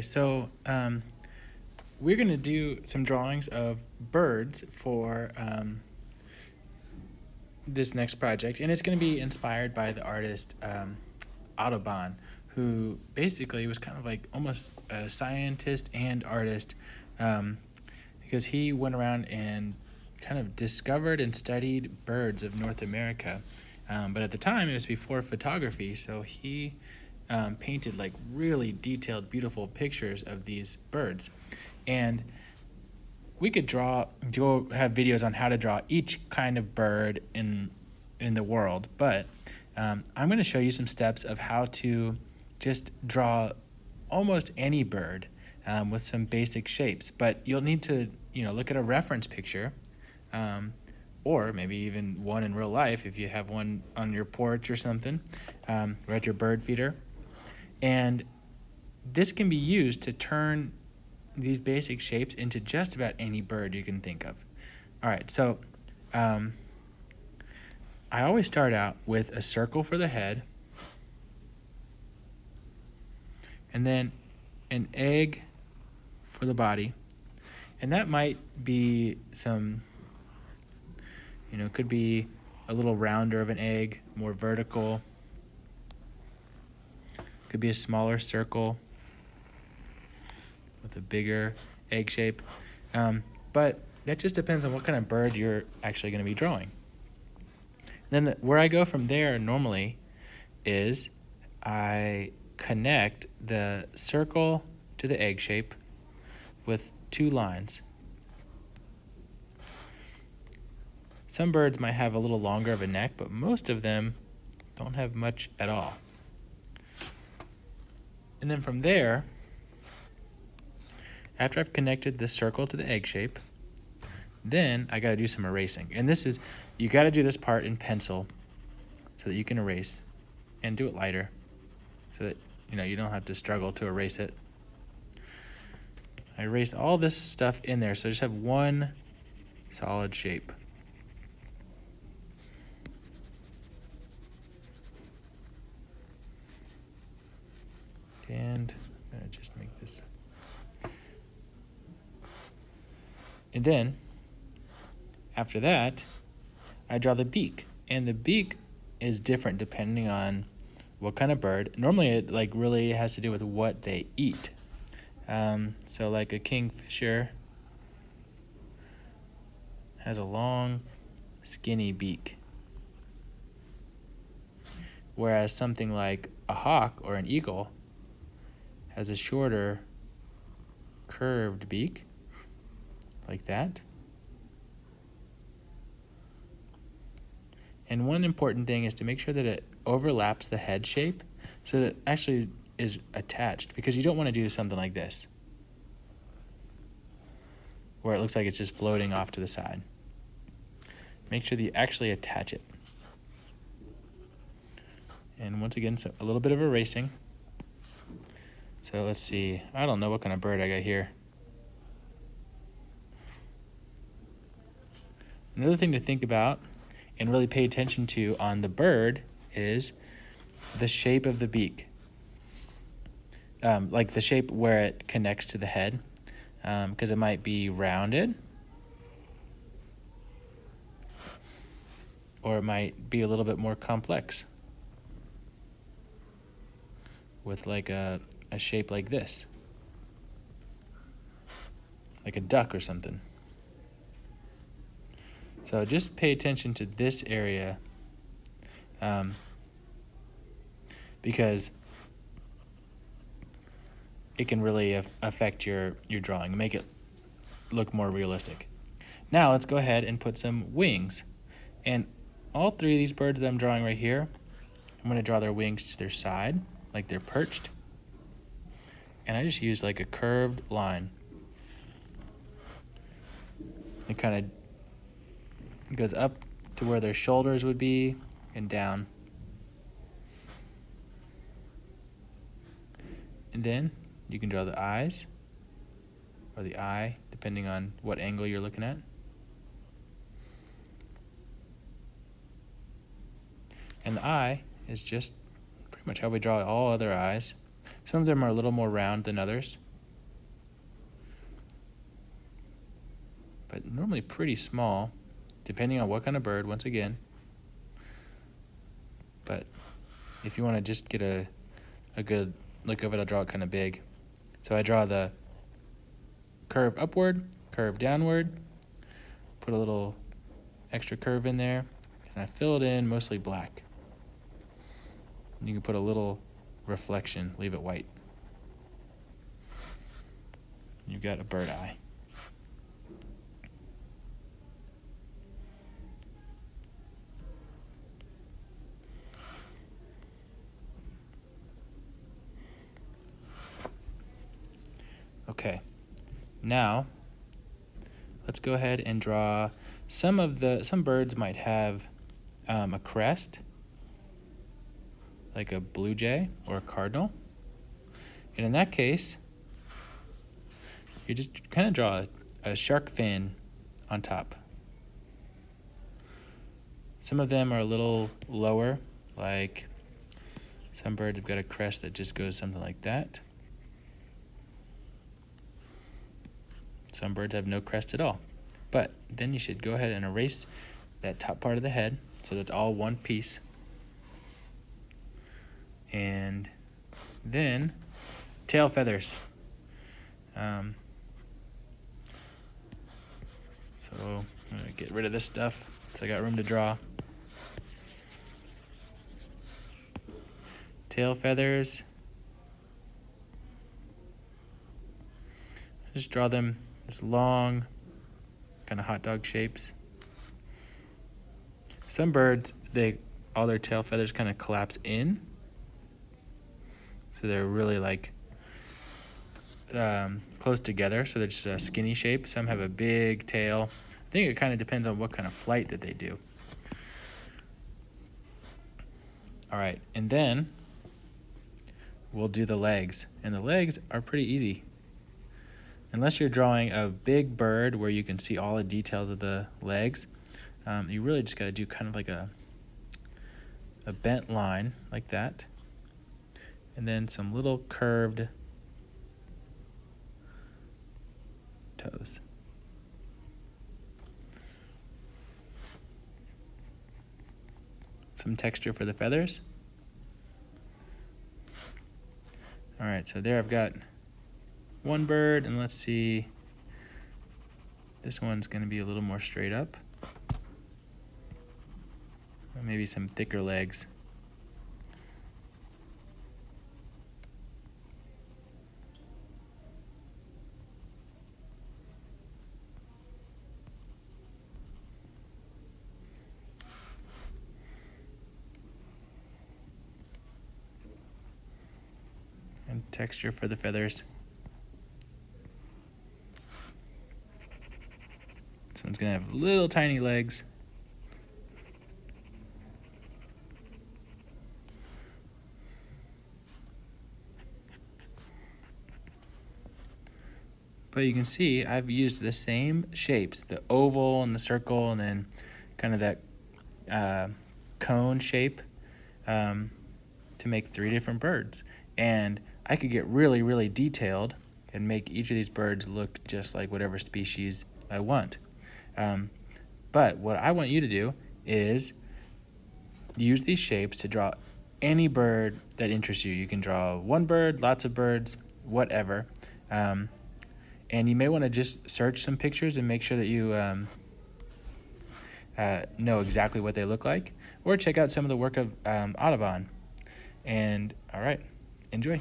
Okay, so we're going to do some drawings of birds for this next project, and it's going to be inspired by the artist Audubon, who basically was kind of like almost a scientist and artist, because he went around and kind of discovered and studied birds of North America. But at the time, it was before photography, so he painted like really detailed, beautiful pictures of these birds. And we could have videos on how to draw each kind of bird in the world, but I'm going to show you some steps of how to just draw almost any bird with some basic shapes. But you'll need to look at a reference picture, or maybe even one in real life if you have one on your porch or something, or at your bird feeder. And this can be used to turn these basic shapes into just about any bird you can think of. All right, so I always start out with a circle for the head, and then an egg for the body. And that might be some, could be a little rounder of an egg, more vertical. Could be a smaller circle with a bigger egg shape. But that just depends on what kind of bird you're actually going to be drawing. Then where I go from there normally is I connect the circle to the egg shape with 2 lines. Some birds might have a little longer of a neck, but most of them don't have much at all. And then from there, after I've connected the circle to the egg shape, then I got to do some erasing. And you got to do this part in pencil so that you can erase, and do it lighter so that you don't have to struggle to erase it. I erased all this stuff in there, so I just have one solid shape. And I'm going to just make this. And then, after that, I draw the beak. And the beak is different depending on what kind of bird. Normally, it really has to do with what they eat. So like a kingfisher has a long, skinny beak. Whereas something like a hawk or an eagle has a shorter, curved beak, like that. And one important thing is to make sure that it overlaps the head shape so that it actually is attached, because you don't want to do something like this, where it looks like it's just floating off to the side. Make sure that you actually attach it. And once again, so a little bit of erasing. So let's see, I don't know what kind of bird I got here. Another thing to think about and really pay attention to on the bird is the shape of the beak. Like the shape where it connects to the head, because it might be rounded, or it might be a little bit more complex with like a shape like this, like a duck or something. So just pay attention to this area, because it can really affect your drawing, make it look more realistic. Now let's go ahead and put some wings. And all 3 of these birds that I'm drawing right here, I'm going to draw their wings to their side, like they're perched. And I just use like a curved line. It kind of goes up to where their shoulders would be and down. And then you can draw the eyes, or the eye, depending on what angle you're looking at. And the eye is just pretty much how we draw all other eyes. Some of them are a little more round than others. but normally pretty small, depending on what kind of bird, once again. But if you want to just get a good look of it, I'll draw it kind of big. So I draw the curve upward, curve downward, put a little extra curve in there, and I fill it in mostly black. And you can put a little reflection, leave it white. You've got a bird eye. Okay, now let's go ahead and draw some birds might have a crest, like a blue jay or a cardinal. And in that case, you just kind of draw a shark fin on top. Some of them are a little lower, like some birds have got a crest that just goes something like that. Some birds have no crest at all. But then you should go ahead and erase that top part of the head so that's all one piece. And then tail feathers. So I'm gonna get rid of this stuff so I got room to draw. Tail feathers. Just draw them as long, kind of hot dog shapes. Some birds, all their tail feathers kind of collapse in, so they're really like close together, so they're just a skinny shape. Some have a big tail. I think it kind of depends on what kind of flight that they do. All right, and then we'll do the legs, and the legs are pretty easy. Unless you're drawing a big bird where you can see all the details of the legs, you really just got to do kind of like a bent line like that, and then some little curved toes. Some texture for the feathers. All right, so there I've got one bird, and let's see, this one's going to be a little more straight up. Or maybe some thicker legs. And texture for the feathers. This one's gonna have little tiny legs. But you can see I've used the same shapes, the oval and the circle, and then kind of that cone shape to make 3 different birds. And I could get really, really detailed and make each of these birds look just like whatever species I want. But what I want you to do is use these shapes to draw any bird that interests you. You can draw one bird, lots of birds, whatever. And you may want to just search some pictures and make sure that you know exactly what they look like, or check out some of the work of Audubon. And all right, enjoy.